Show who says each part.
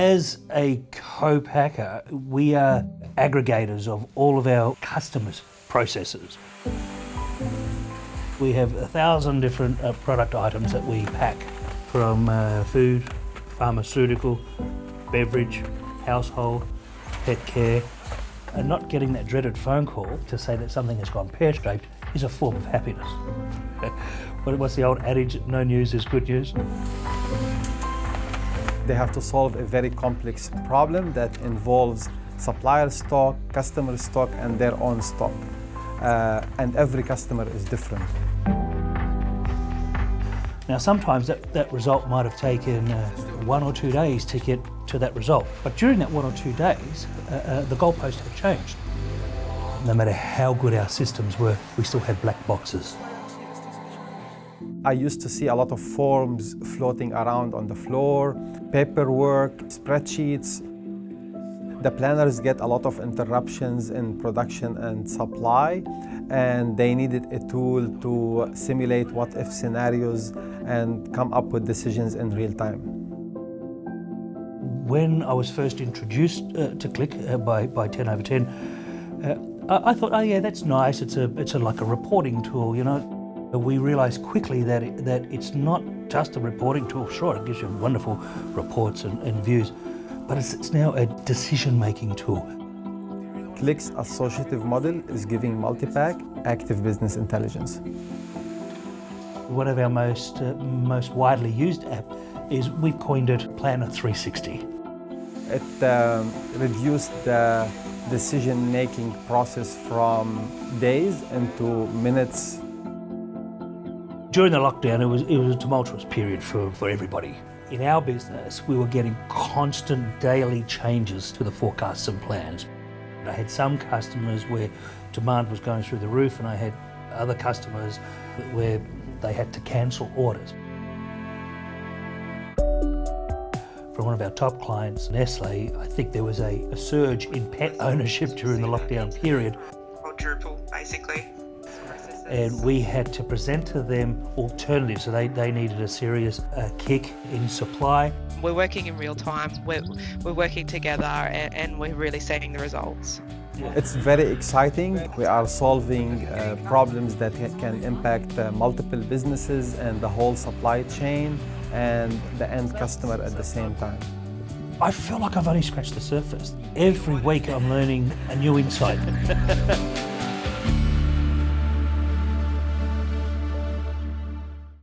Speaker 1: As a co-packer, we are aggregators of all of our customers' processes. We have 1,000 different product items that we pack, from food, pharmaceutical, beverage, household, pet care. And not getting that dreaded phone call to say that something has gone pear-shaped is a form of happiness. What's the old adage, no news is good news?
Speaker 2: They have to solve a very complex problem that involves supplier stock, customer stock, and their own stock. And every customer is different.
Speaker 1: Now, sometimes that result might have taken 1 or 2 days to get to that result. But during that 1 or 2 days, the goalposts have changed. No matter how good our systems were, we still had black boxes.
Speaker 2: I used to see a lot of forms floating around on the floor, paperwork, spreadsheets. The planners get a lot of interruptions in production and supply, and they needed a tool to simulate what-if scenarios and come up with decisions in real time.
Speaker 1: When I was first introduced to Qlik by 10 over 10, I thought, oh yeah, that's nice. It's like a reporting tool, you know. We realised quickly that it's not just a reporting tool. Sure, it gives you wonderful reports and views, but it's now a decision-making tool.
Speaker 2: Qlik's associative model is giving Multipack active business intelligence.
Speaker 1: One of our most widely used app is, we've coined it Planner 360.
Speaker 2: It reduced the decision-making process from days into minutes.
Speaker 1: During the lockdown, it was a tumultuous period for everybody. In our business, we were getting constant daily changes to the forecasts and plans. I had some customers where demand was going through the roof, and I had other customers where they had to cancel orders. For one of our top clients, Nestle, I think there was a surge in pet ownership during the lockdown period.
Speaker 3: Quadruple, basically.
Speaker 1: And we had to present to them alternatives, so they needed a serious kick in supply.
Speaker 3: We're working in real time, we're working together, and we're really seeing the results.
Speaker 2: It's very exciting. We are solving problems that can impact multiple businesses and the whole supply chain and the end customer at the same time.
Speaker 1: I feel like I've only scratched the surface. Every week I'm learning a new insight.